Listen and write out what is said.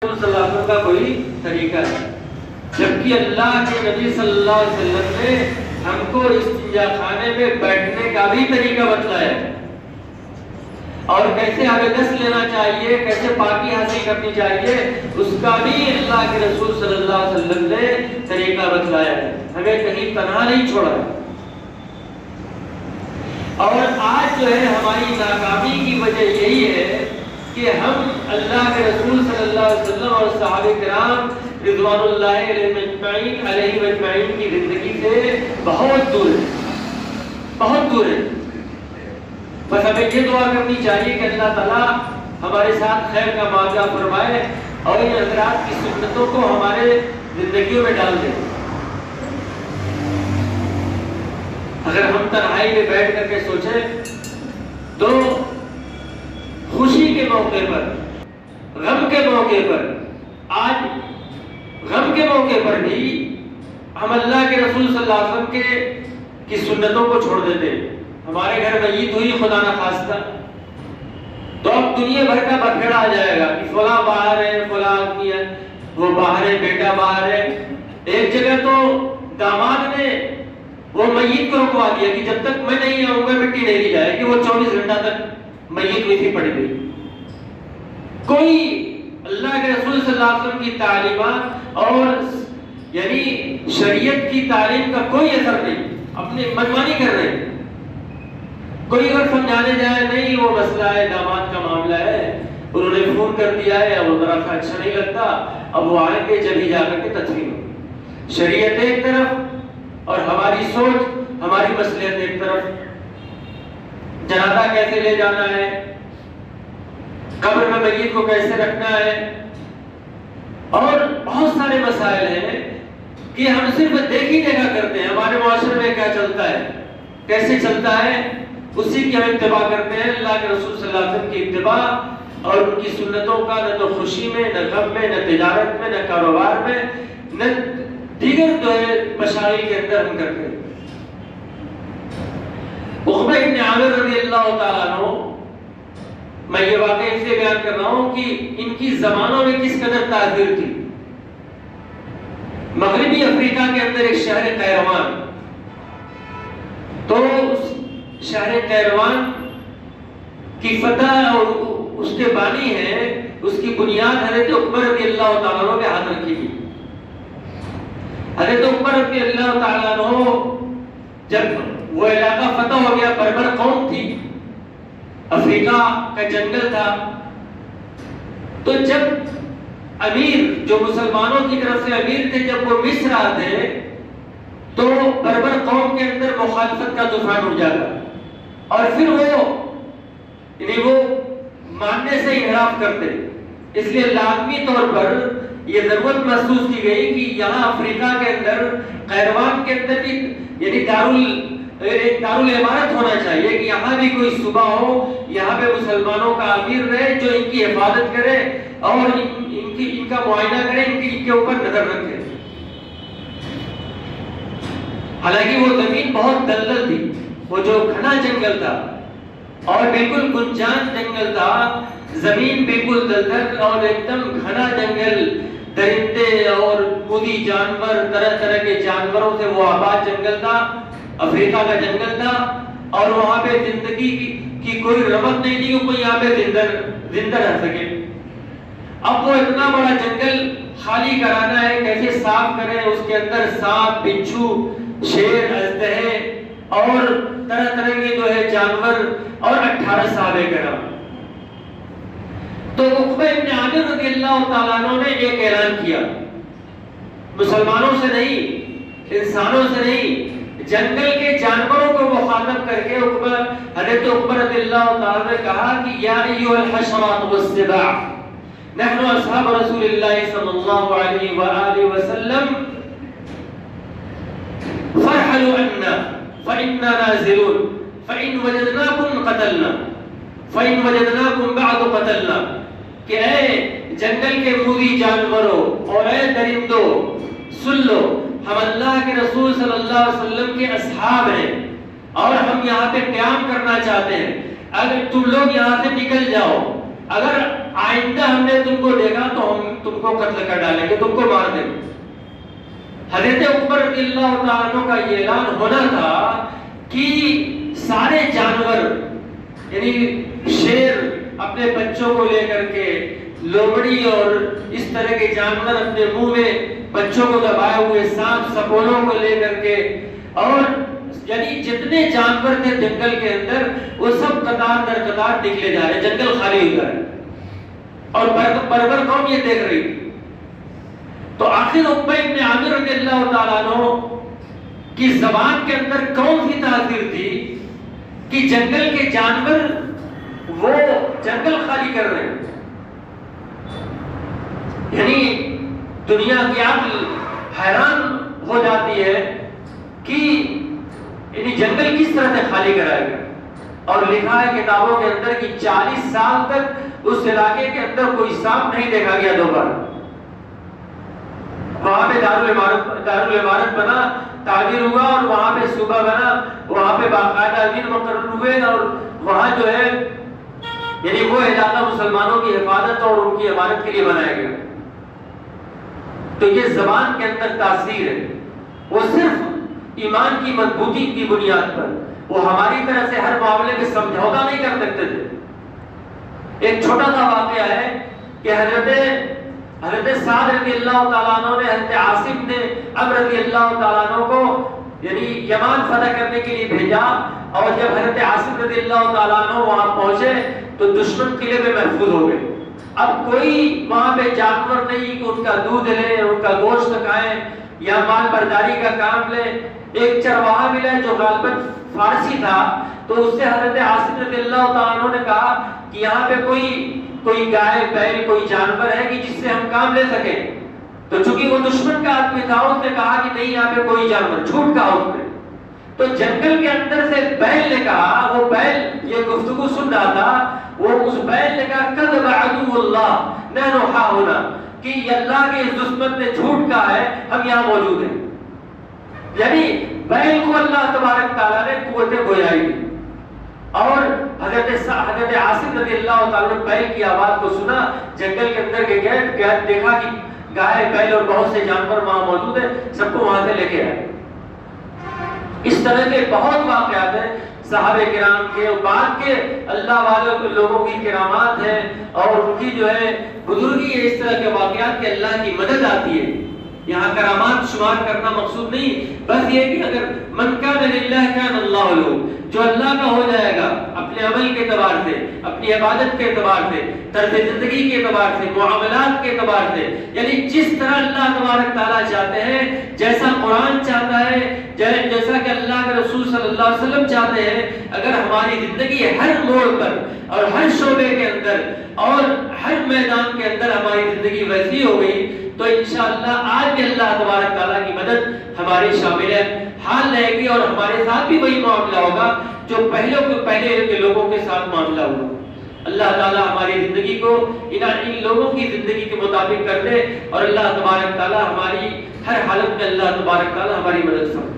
صلی اللہ علیہ وسلم کا کوئی طریقہ ہے، جبکہ اللہ کے نبی صلی اللہ علیہ وسلم نے ہم کو استنجا خانے میں بیٹھنے کا بھی طریقہ بتلایا ہے، اور کیسے ہمیں دست لینا چاہیے، کیسے پاکی حاصل کرنی چاہیے، اس کا بھی اللہ کے رسول صلی اللہ علیہ وسلم نے طریقہ بتلایا ہے، ہمیں کہیں تنہا نہیں چھوڑا ہے۔ اور آج جو ہے ہماری ناکامی کی وجہ یہی ہے کہ ہم اللہ کے رسول صلی اللہ علیہ وسلم اور صحابہ کرام رضوان اللہ علیہ اجمعین کی زندگی سے بہت دور ہے، بہت دور ہے۔ بس ہمیں یہ دعا کرنی چاہیے کہ اللہ تعالیٰ ہمارے ساتھ خیر کا معاملہ فرمائے اور ان حضرات کی سنتوں کو ہمارے زندگیوں میں ڈال دیں۔ اگر ہم تنہائی میں بیٹھ کر کے سوچیں تو خوشی کے موقع پر، غم کے موقع پر، آج غم کے موقع پر بھی ہم اللہ کے رسول صلی اللہ علیہ وسلم کی سنتوں کو چھوڑ دیتے ہیں۔ ہمارے گھر میت ہوئی خدا نہ خواستہ تو اب دنیا بھر کا بکھیڑا آ جائے گا کہ فلاں باہر ہے، فلاں آدمی ہے، وہ باہر ہے، بیٹا باہر ہے۔ ایک جگہ تو داماد نے وہ میت کو رکوا دیا کہ جب تک میں نہیں آؤں گا مٹی نہیں لی جائے گی، وہ 24 گھنٹہ تک میت ویسی پڑی گئی۔ کوئی اللہ کے رسول صلی اللہ علیہ وسلم کی تعلیمات اور یعنی شریعت کی تعلیم کا کوئی اثر نہیں، اپنے منمانی کر رہے ہیں۔ کوئی اگر سمجھانے جائے نہیں وہ مسئلہ ہے، داماد کا معاملہ ہے، انہوں نے فون کر دیا ہے، وہ ذرا سا اچھا نہیں لگتا، اب وہ آئیں گے جب ہی جا کر کے تدفین ہو۔ شریعت ایک طرف اور ہماری سوچ، ہماری مصلحت ایک طرف۔ جنازہ کیسے لے جانا ہے، قبر میں میت کو کیسے رکھنا ہے، اور بہت سارے مسائل ہیں کہ ہم صرف دیکھ ہی دیکھا کرتے ہیں۔ ہمارے معاشرے میں کیا چلتا ہے، کیسے چلتا ہے، اسی کی ہم اتباع کرتے ہیں۔ اللہ کے رسول صلی اللہ علیہ وسلم کی اتباع اور ان کی سنتوں کا نہ تو خوشی میں، نہ غم میں، نہ تجارت میں، نہ کاروبار میں، نہ دیگر جو ہے مشاغل کے اندر ہم کرتے ہیں۔ عقبہ ابن عامر رضی اللہ تعالیٰ عنہ، میں یہ واقعہ اس لیے بیان کر رہا ہوں کہ ان کی زمانوں میں کس قدر تاثیر تھی۔ مغربی افریقہ کے اندر ایک شہر قیروان، تو اس شہر قیروان کی فتح اور اس کے بانی ہے، اس کی بنیاد حضرت عمر رضی اللہ تعالیٰ عنہ کے ہاتھ رکھی گئی۔ حضرت عمر رضی اللہ تعالیٰ عنہ جب وہ علاقہ فتح ہو گیا، بربر قوم تھی، افریقہ کا جنگل تھا، تو جب امیر جو مسلمانوں کی طرف سے امیر تھے، جب وہ مصر آتے تو بربر قوم کے اندر مخالفت کا طوفان اٹھ جاتا، اور پھر وہ ماننے سے انحراف کرتے۔ اس لیے لازمی طور پر یہ ضرورت محسوس کی گئی کہ یہاں افریقہ کے اندر قیروان کے اندر بھی یعنی دارالعمارت ہونا چاہیے کہ یہاں بھی کوئی صوبہ ہو، یہاں پہ مسلمانوں کا امیر رہے جو ان کی حفاظت کرے اور ان کا معائنہ کرے، ان کے اوپر نظر رکھے۔ حالانکہ وہ زمین بہت دلدل تھی، وہ جو گھنا جنگل تھا اور بالکل گنجان جنگل تھا، زمین بالکل دلدل اور ایک دم گھنا جنگل، درندے اور مودی جانور، طرح طرح کے جانوروں سے وہ آباد جنگل تھا، افریقہ کا جنگل تھا، اور وہاں پہ زندگی کی کوئی رمق نہیں تھی کہ کوئی یہاں پہ زندہ رہ سکے۔ اب وہ اتنا بڑا جنگل خالی کرانا ہے، کیسے صاف کریں، اس کے اندر سانپ، بچھو، شیر، اژدہے اور طرح طرح کے جو ہے جانور، اور 18 صحابہ کرام۔ تو عقبہ ابن عامر رضی اللہ تعالیٰ عنہ نے ایک اعلان کیا، مسلمانوں سے نہیں، انسانوں سے نہیں، جنگل کے جانوروں کو مخاطب کر کے حضرت عقبہ رضی اللہ تعالیٰ نے کہا کہ یا ایھا الحشرات والسباع نحن اصحاب رسول اللہ صلی اللہ علیہ وآلہ وسلم فرحلوا عنا فإنا نازلون فإن وجدناكم قتلنا فإن وجدناكم بعد قتلنا، کہ اے جنگل کے موذی جانوروں اور اے درندوں سن لو، ہم اللہ کے رسول صلی اللہ علیہ وسلم کے اصحاب ہیں اور ہم یہاں پہ قیام کرنا چاہتے ہیں، اگر تم لوگ یہاں سے نکل جاؤ، اگر آئندہ ہم نے تم کو دیکھا تو ہم تم کو قتل کر ڈالیں گے، تم کو مار دیں گے۔ حضرت عمر رضی اللہ تعالیٰ عنہ کا یہ اعلان ہونا تھا کہ سارے جانور، یعنی شیر اپنے بچوں کو لے کر کے، لومڑی اور اس طرح کے جانور اپنے منہ میں بچوں کو دبائے ہوئے، سانپ سپولوں کو لے کر کے، اور یعنی جتنے جانور تھے جنگل کے اندر وہ سب قطار در قطار نکلے جا رہے، جنگل خالی ہو جا رہا ہے، اور بربر قوم یہ دیکھ رہی تھی۔ تو آخر عقبہ ابن عامر رضی اللہ تعالیٰ عنہ کی زبان کے اندر کون سی تاثیر تھی کہ جنگل کے جانور وہ جنگل خالی کر رہے ہیں؟ یعنی دنیا کی عقل حیران ہو جاتی ہے کہ یعنی جنگل کس طرح سے خالی کرائے گا۔ اور لکھا ہے کتابوں کے اندر کہ 40 سال تک اس علاقے کے اندر کوئی سانپ نہیں دیکھا گیا دوبارہ۔ وہاں پہ دارالعمارت بنا، تعمیر ہوا، اور وہاں پہ صوبہ بنا، وہاں پہ باقاعدہ امیر مقرر ہوئے، اور وہاں جو ہے یعنی وہ علاقہ مسلمانوں کی حفاظت اور ان کی عمارت کے لیے بنایا گیا۔ تو یہ زبان کے اندر تاثیر ہے، وہ صرف ایمان کی مضبوطی کی بنیاد پر، وہ ہماری طرح سے ہر معاملے میں سمجھوتا نہیں کر سکتے تھے۔ ایک چھوٹا سا واقعہ ہے کہ حضرت سعد رضی اللہ تعالیٰ عنہ نے حضرت عاصم نے عمرو رضی اللہ تعالیٰ عنہ کو یعنی یمان فتح کرنے کے لیے بھیجا، اور جب حضرت عاصم رضی اللہ تعالیٰ عنہ وہاں پہنچے تو دشمن قلعے میں محفوظ ہو گئے۔ اب کوئی وہاں پہ جانور نہیں کہ ان کا دودھ لیں، ان کا گوشت کھائیں یا مال برداری کا کام لیں۔ ایک چرواہا ملا جو غالباً فارسی تھا، تو اس سے حضرت عاصم رضی اللہ تعالیٰ عنہ نے کہا کہ یہاں پہ کوئی گائے بیل کوئی جانور ہے کہ جس سے ہم کام لے سکیں۔ تو چونکہ وہ دشمن کا آدمی تھا، اس نے کہا کہ نہیں یہاں پہ کوئی جانور، جھوٹ کہا اس نے۔ تو جنگل کے اندر سے بیل نے کہا، وہ بیل یہ گفتگو سن رہا تھا، وہ اس بیل نے کہا کذب عدو اللہ نحن ہاہنا، کہ اللہ کے اس دشمن نے جھوٹ کہا ہے، ہم یہاں موجود ہیں۔ یعنی بیل کو اللہ تبارک تعالیٰ نے قوت گویائی دی، اور حضرت عاصم رضی اللہ تعالیٰ نے بیل کی آواز کو سنا، جنگل کے اندر کے گئے، دیکھا کہ گائے بیل اور بہت سے جانور وہاں موجود ہیں، سب کو وہاں سے لے کے آئے۔ اس طرح کے بہت واقعات ہیں صحابہ کرام کے، اور بعد کے اللہ والوں لوگوں کی کرامات ہیں، اور ان کی جو ہے بزرگی ہے، اس طرح کے واقعات کے اللہ کی مدد آتی ہے۔ یہاں کرامات شمار کرنا مقصود نہیں، بس یہ کہ اگر من کان للہ کان اللہ لہ، جو اللہ کا ہو جائے گا اپنے عمل کے اعتبار سے، اپنی عبادت کے اعتبار سے، طرز زندگی کے اعتبار سے، معاملات کے اعتبار سے، یعنی جس طرح اللہ تبارک تعالیٰ چاہتے ہیں، جیسا قرآن چاہتا ہے، جیسا کہ اللہ کے رسول صلی اللہ علیہ وسلم چاہتے ہیں، اگر ہماری زندگی ہر موڑ پر اور ہر شعبے کے اندر اور ہر میدان کے اندر ہماری زندگی ویسی ہو گئی تو انشاءاللہ آج بھی اللہ تبارک تعالیٰ کی مدد ہماری شامل حال رہے گی، اور ہمارے ساتھ بھی وہی معاملہ ہوگا جو پہلے کے لوگوں کے ساتھ معاملہ ہوا۔ اللہ تعالیٰ ہماری زندگی کو ان لوگوں کی زندگی کے مطابق کر دے، اور اللہ تبارک تعالیٰ ہماری ہر حالت میں اللہ تبارک تعالیٰ ہماری مدد فرمائے۔